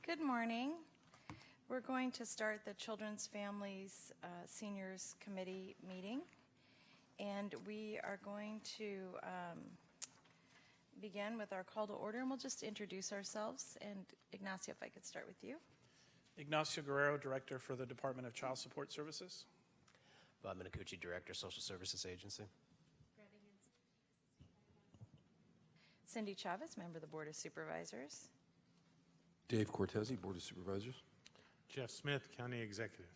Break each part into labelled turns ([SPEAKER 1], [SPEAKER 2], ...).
[SPEAKER 1] Good morning. We're going to start the Children's Families Seniors Committee meeting, and we are going to begin with our call to order, and we'll just introduce ourselves. And Ignacio, if I could start with you.
[SPEAKER 2] Ignacio Guerrero, Director for the Department of Child Support Services.
[SPEAKER 3] Bob Minicucci, Director, Social Services Agency.
[SPEAKER 1] Cindy Chavez, Member of the Board of Supervisors.
[SPEAKER 4] Dave Cortese, Board of Supervisors.
[SPEAKER 5] Jeff Smith, County Executive.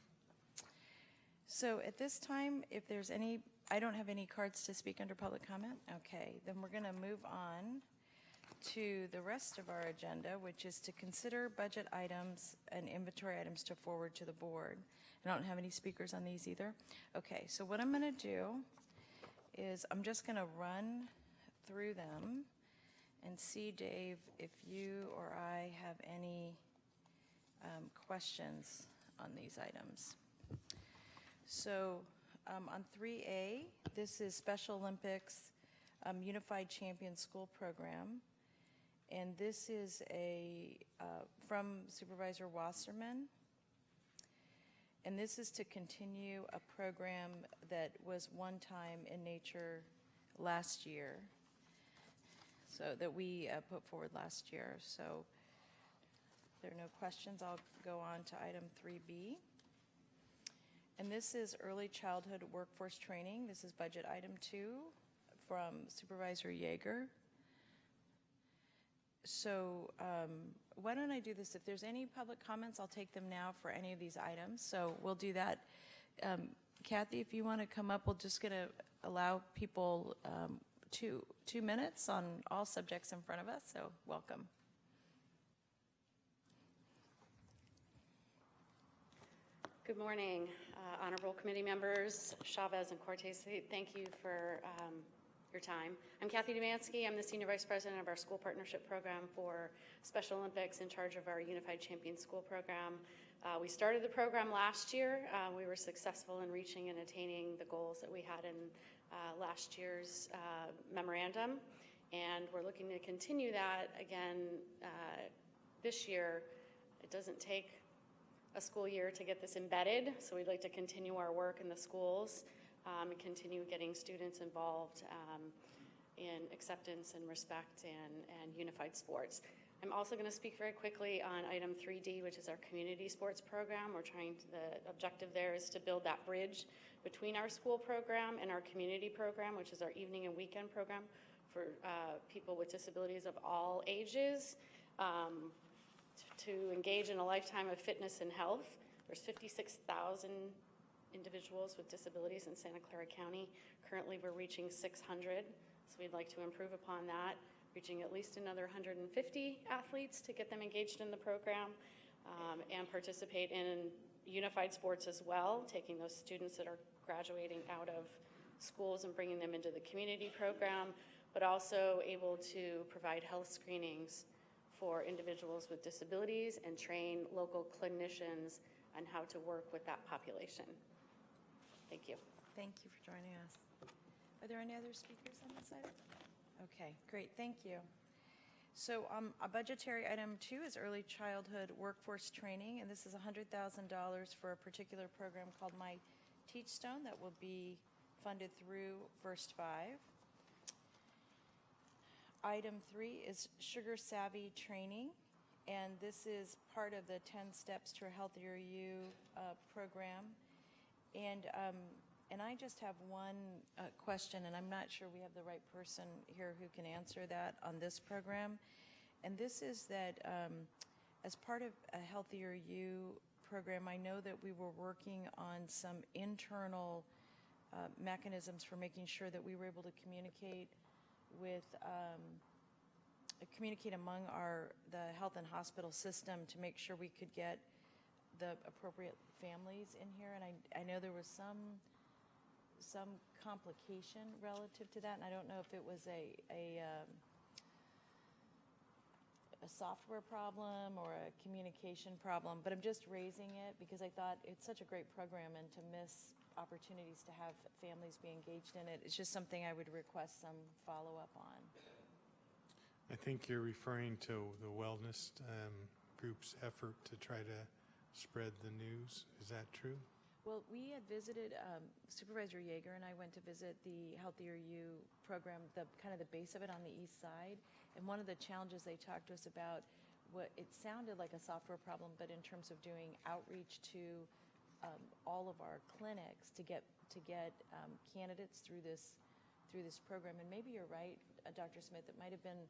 [SPEAKER 1] So at this time, if there's any, I don't have any cards to speak under public comment. Okay, then we're going to move on to the rest of our agenda, which is to consider budget items and inventory items to forward to the board. I don't have any speakers on these either. Okay, so what I'm going to do is I'm just going to run through them and see, Dave, if you or I have any questions on these items. So on 3A, this is Special Olympics Unified Champion School Program. And this is from Supervisor Wasserman. And this is to continue a program that was one time in nature last year. So that we put forward last year. So if there are no questions, I'll go on to item 3B. And this is early childhood workforce training. This is budget item 2 from Supervisor Yeager. So why don't I do this? If there's any public comments, I'll take them now for any of these items. So we'll do that. Kathy, if you want to come up, we're just going to allow people 2 minutes on all subjects in front of us, so welcome.
[SPEAKER 6] Good morning, honorable committee members, Chavez and Cortese. Thank you for your time. I'm Kathy Dumanskiy. I'm the Senior Vice President of our School Partnership Program for Special Olympics, in charge of our Unified Champion School Program. We started the program last year. We were successful in reaching and attaining the goals that we had in last year's memorandum, and we're looking to continue that again this year. It doesn't take a school year to get this embedded, so we'd like to continue our work in the schools and continue getting students involved in acceptance and respect and unified sports. I'm also going to speak very quickly on item 3D, which is our community sports program. The objective there is to build that bridge between our school program and our community program, which is our evening and weekend program for people with disabilities of all ages, to engage in a lifetime of fitness and health. There's 56,000 individuals with disabilities in Santa Clara County. Currently, we're reaching 600, so we'd like to improve upon that, reaching at least another 150 athletes to get them engaged in the program and participate in unified sports as well, taking those students that are graduating out of schools and bringing them into the community program, but also able to provide health screenings for individuals with disabilities and train local clinicians on how to work with that population. Thank you.
[SPEAKER 1] Thank you for joining us. Are there any other speakers on this item? Okay, great, thank you. So a budgetary item 2 is early childhood workforce training, and this is $100,000 for a particular program called My Teachstone that will be funded through First 5. Item 3 is Sugar Savvy training, and this is part of the 10 Steps to a Healthier You program. And I just have one question, and I'm not sure we have the right person here who can answer that on this program. And this is that as part of a Healthier You program, I know that we were working on some internal mechanisms for making sure that we were able to communicate among the health and hospital system to make sure we could get the appropriate families in here. And I know there was some complication relative to that, and I don't know if it was a software problem or a communication problem, but I'm just raising it because I thought it's such a great program, and to miss opportunities to have families be engaged in it, it's just something I would request some follow-up on.
[SPEAKER 5] I think you're referring to the wellness group's effort to try to spread the news. Is that true?
[SPEAKER 1] Well, we had visited, Supervisor Yeager and I went to visit the Healthier You program, the kind of the base of it on the east side. And one of the challenges they talked to us about, what it sounded like a software problem, but in terms of doing outreach to all of our clinics to get candidates through this program. And maybe you're right, Dr. Smith. It might have been.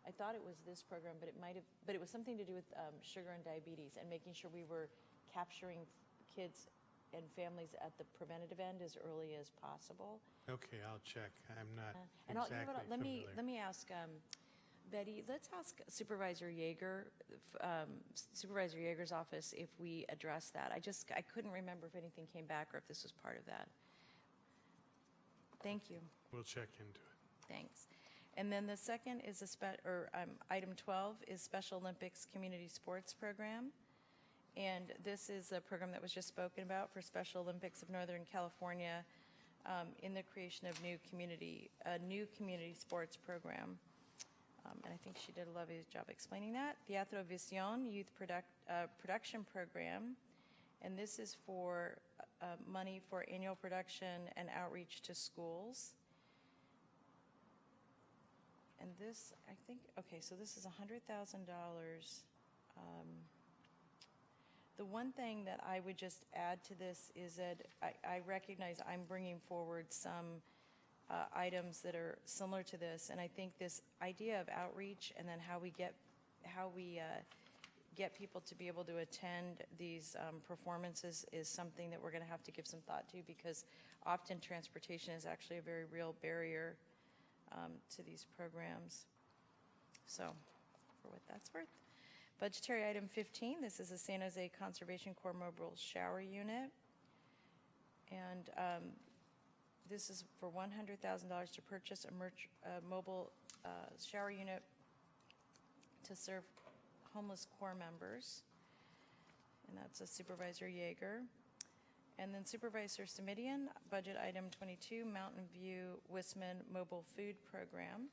[SPEAKER 1] I thought it was this program, but it was something to do with sugar and diabetes and making sure we were capturing kids and families at the preventative end as early as possible.
[SPEAKER 5] Okay, I'll check. I'm not
[SPEAKER 1] And
[SPEAKER 5] exactly familiar.
[SPEAKER 1] let me ask Betty. Let's ask Supervisor Yeager, Supervisor Yeager's office, if we address that. I couldn't remember if anything came back or if this was part of that. Thank you.
[SPEAKER 5] We'll check into it.
[SPEAKER 1] Thanks. And then the second is item 12 is Special Olympics Community Sports Program. And this is a program that was just spoken about for Special Olympics of Northern California in the creation of a new community sports program. And I think she did a lovely job explaining that. Teatro Visión Youth Production Program. And this is for money for annual production and outreach to schools. And this, I think, okay, so this is $100,000. The one thing that I would just add to this is that I recognize I'm bringing forward some items that are similar to this, and I think this idea of outreach and then how we get people to be able to attend these performances is something that we're going to have to give some thought to, because often transportation is actually a very real barrier to these programs. So, for what that's worth. Budgetary item 15, this is a San Jose Conservation Corps mobile shower unit. And this is for $100,000 to purchase a mobile shower unit to serve homeless Corps members. And that's a Supervisor Yeager. And then Supervisor Simidian, budget item 22, Mountain View Wisman Mobile Food Program.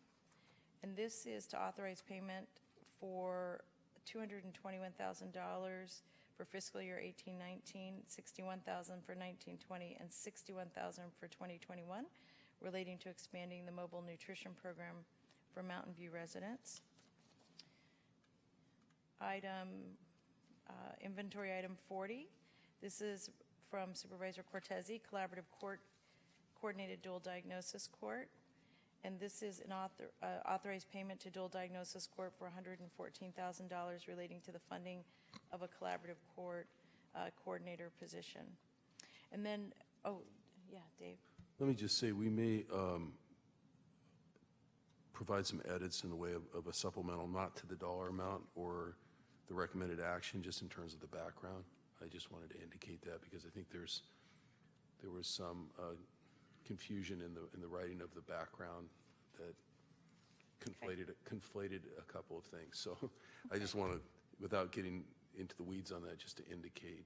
[SPEAKER 1] And this is to authorize payment for $221,000 for fiscal year 18-19, $61,000 for 19-20, and $61,000 for 2021, relating to expanding the mobile nutrition program for Mountain View residents. Inventory item 40. This is from Supervisor Cortese, Collaborative Coordinated Dual Diagnosis Court. And this is an authorized payment to Dual Diagnosis Court for $114,000 relating to the funding of a collaborative court coordinator position. And then, oh, yeah, Dave.
[SPEAKER 4] Let me just say, we may provide some edits in the way of a supplemental, not to the dollar amount or the recommended action, just in terms of the background. I just wanted to indicate that because I think there was some confusion in the writing of the background that conflated a couple of things. So I just want to, without getting into the weeds on that, just to indicate,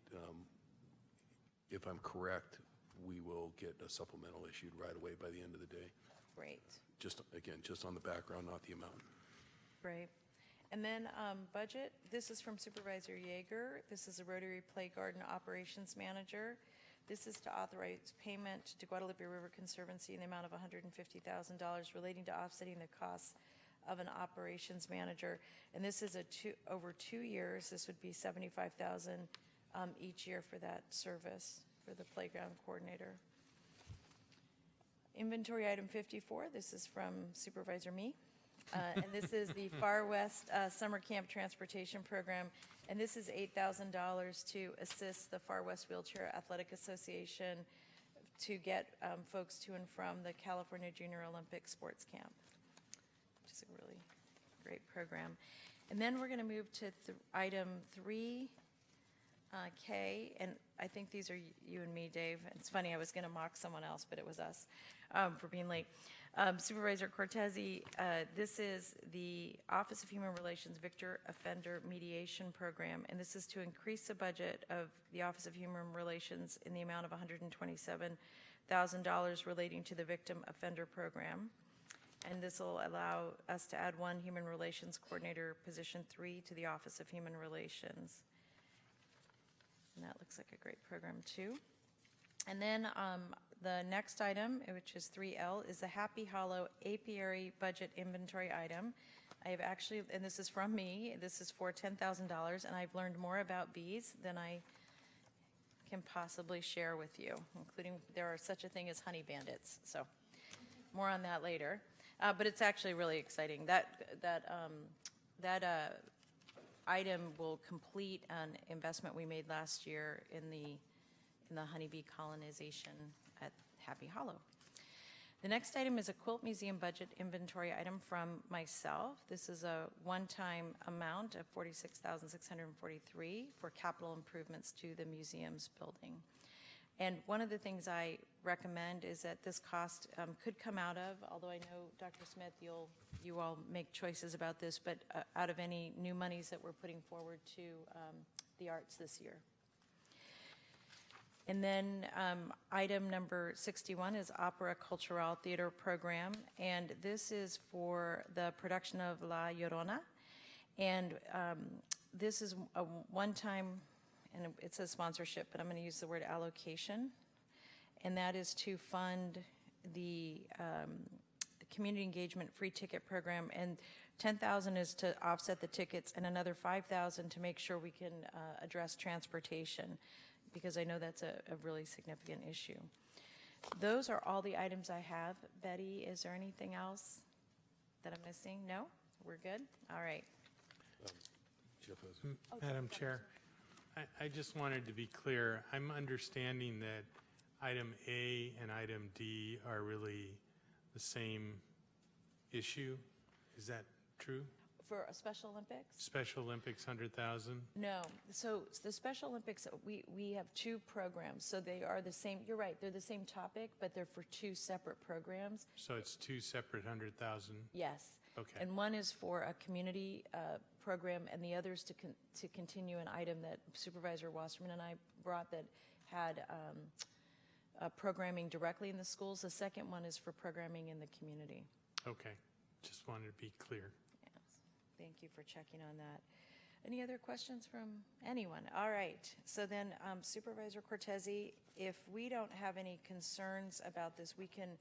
[SPEAKER 4] if I'm correct, we will get a supplemental issued right away by the end of the day.
[SPEAKER 1] Great.
[SPEAKER 4] Just, again, just on the background, not the amount.
[SPEAKER 1] Great. And then budget, this is from Supervisor Yeager. This is a Rotary Play Garden Operations Manager. This is to authorize payment to Guadalupe River Conservancy in the amount of $150,000 relating to offsetting the costs of an operations manager. And this is over 2 years. This would be $75,000 each year for that service for the playground coordinator. Inventory item 54. This is from Supervisor Me. And this is the Far West Summer Camp Transportation Program. And this is $8,000 to assist the Far West Wheelchair Athletic Association to get folks to and from the California Junior Olympic Sports Camp, which is a really great program. And then we're going to move to item 3K, and I think these are you and me, Dave. It's funny, I was going to mock someone else, but it was us for being late. Supervisor Cortese, this is the Office of Human Relations Victim Offender Mediation Program, and this is to increase the budget of the Office of Human Relations in the amount of $127,000 relating to the Victim Offender Program. And this will allow us to add one Human Relations Coordinator, position 3, to the Office of Human Relations. And that looks like a great program, too. And then the next item, which is 3L, is the Happy Hollow apiary budget inventory item. I have actually, and this is from me, this is for $10,000, and I've learned more about bees than I can possibly share with you, including there are such a thing as honey bandits. So more on that later. But it's actually really exciting. That item will complete an investment we made last year in the honeybee colonization at Happy Hollow. The next item is a quilt museum budget inventory item from myself. This is a one-time amount of $46,643 for capital improvements to the museum's building. And one of the things I recommend is that this cost could come out of, although I know, Dr. Smith, you all make choices about this, but out of any new monies that we're putting forward to the arts this year. And then item number 61 is Opera Cultural Theater Program, and this is for the production of La Llorona. And this is a one-time, and it says sponsorship, but I'm going to use the word allocation, and that is to fund the community engagement free ticket program, and $10,000 is to offset the tickets, and another $5,000 to make sure we can address transportation, because I know that's a really significant issue. Those are all the items I have. Betty, is there anything else that I'm missing? No? We're good? All right.
[SPEAKER 4] Jeff has-
[SPEAKER 5] Madam Chair, I just wanted to be clear. I'm understanding that item A and item D are really the same issue. Is that true?
[SPEAKER 1] For a Special Olympics?
[SPEAKER 5] Special Olympics, 100,000?
[SPEAKER 1] No. So the Special Olympics, we have two programs. So they are the same. You're right. They're the same topic, but they're for two separate programs.
[SPEAKER 5] So it's two separate 100,000?
[SPEAKER 1] Yes.
[SPEAKER 5] Okay.
[SPEAKER 1] And one is for a community program, and the other is to continue an item that Supervisor Wasserman and I brought that had programming directly in the schools. The second one is for programming in the community.
[SPEAKER 5] Okay. Just wanted to be clear.
[SPEAKER 1] Yes. Thank you for checking on that. Any other questions from anyone? All right. So then Supervisor Cortese, if we don't have any concerns about this, we can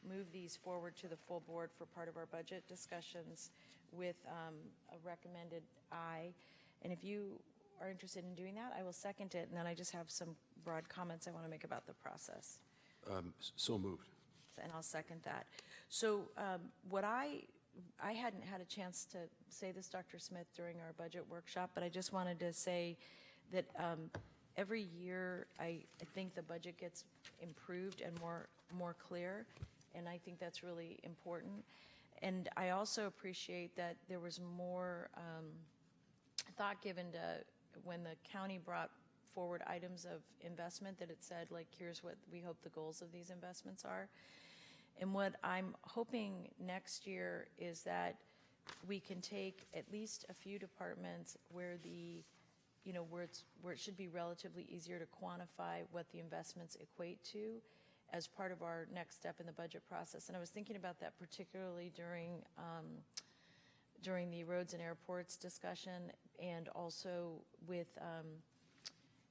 [SPEAKER 1] move these forward to the full board for part of our budget discussions with a recommended aye. And if you are interested in doing that, I will second it. And then I just have some broad comments I want to make about the process.
[SPEAKER 4] So moved.
[SPEAKER 1] And I'll second that. So what I hadn't had a chance to say this, Dr. Smith, during our budget workshop, but I just wanted to say that every year I think the budget gets improved and more clear, and I think that's really important. And I also appreciate that there was more thought given to when the county brought forward items of investment, that it said, like, here's what we hope the goals of these investments are. And what I'm hoping next year is that we can take at least a few departments where where it should be relatively easier to quantify what the investments equate to as part of our next step in the budget process. And I was thinking about that particularly during the roads and airports discussion, and also with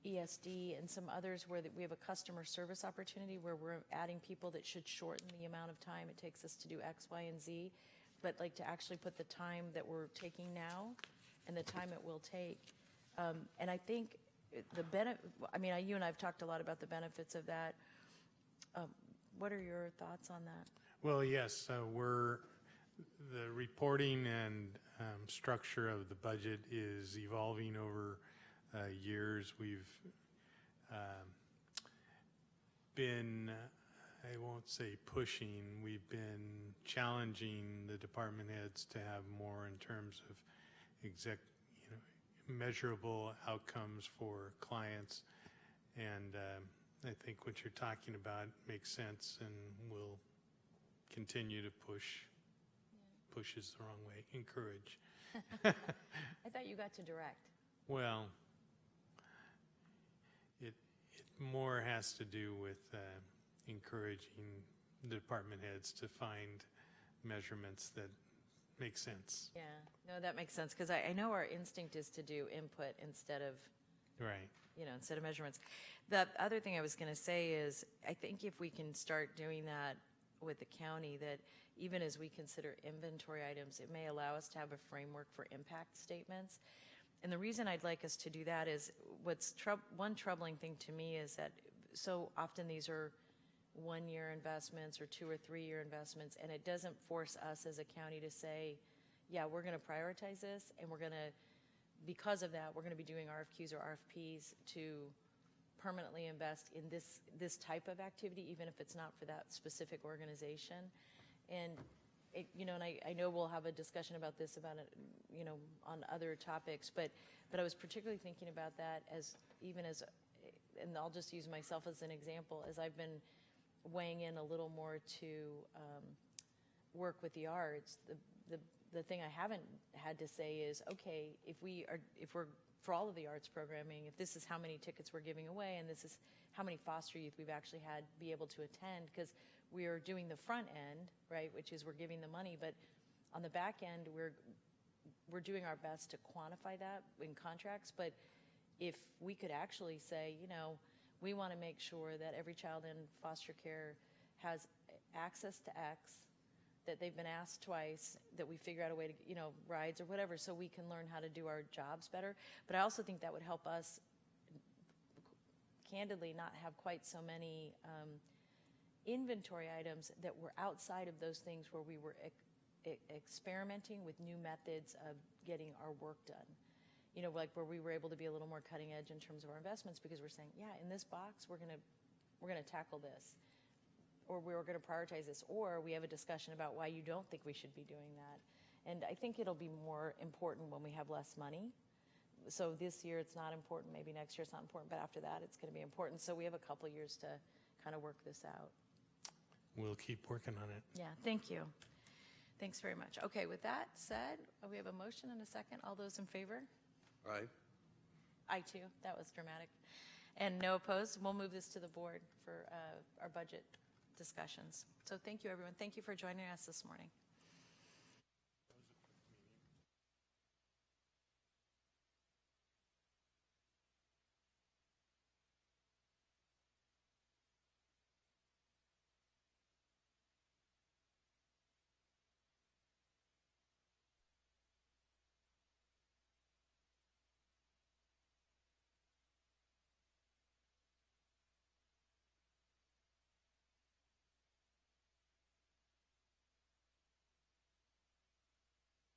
[SPEAKER 1] ESD and some others where we have a customer service opportunity where we're adding people that should shorten the amount of time it takes us to do X, Y, and Z, but like to actually put the time that we're taking now and the time it will take. And I think the benefit, you and I have talked a lot about the benefits of that. What are your thoughts on that?
[SPEAKER 5] Well, yes, the reporting and structure of the budget is evolving over years. We've been, I won't say pushing, we've been challenging the department heads to have more in terms of measurable outcomes for clients. And I think what you're talking about makes sense, and will continue to push. Push is the wrong way. Encourage.
[SPEAKER 1] I thought you got to direct.
[SPEAKER 5] Well, it more has to do with encouraging the department heads to find measurements that make sense.
[SPEAKER 1] Yeah, no, that makes sense, because I know our instinct is to do input instead of,
[SPEAKER 5] Right.
[SPEAKER 1] instead of measurements. The other thing I was going to say is, I think if we can start doing that with the county, that even as we consider inventory items, it may allow us to have a framework for impact statements. And the reason I'd like us to do that is, one troubling thing to me is that so often these are one-year investments or 2 or 3 year investments, and it doesn't force us as a county to say, yeah, we're going to prioritize this, and because of that, we're going to be doing RFQs or RFPs to permanently invest in this type of activity, even if it's not for that specific organization. And I know we'll have a discussion about this on other topics, but I was particularly thinking about that and I'll just use myself as an example, as I've been weighing in a little more to work with the arts. The thing I haven't had to say is, okay, if we're for all of the arts programming, if this is how many tickets we're giving away, and this is how many foster youth we've actually had be able to attend, because we are doing the front end, right, which is we're giving the money, but on the back end, we're doing our best to quantify that in contracts. But if we could actually say, we want to make sure that every child in foster care has access to X, that they've been asked twice, that we figure out a way to, rides or whatever, so we can learn how to do our jobs better. But I also think that would help us, candidly, not have quite so many inventory items that were outside of those things where we were experimenting with new methods of getting our work done. Like where we were able to be a little more cutting edge in terms of our investments, because we're saying, yeah, in this box, we're gonna tackle this, or we're going to prioritize this, or we have a discussion about why you don't think we should be doing that. And I think it'll be more important when we have less money. So this year it's not important, maybe next year it's not important, but after that it's going to be important. So we have a couple years to kind of work this out.
[SPEAKER 5] We'll keep working on it.
[SPEAKER 1] Yeah, thank you. Thanks very much. Okay, with that said, we have a motion and a second. All those in favor?
[SPEAKER 4] Aye.
[SPEAKER 1] Aye, too. That was dramatic. And no opposed. We'll move this to the board for our budget discussions. So thank you, everyone. Thank you for joining us this morning.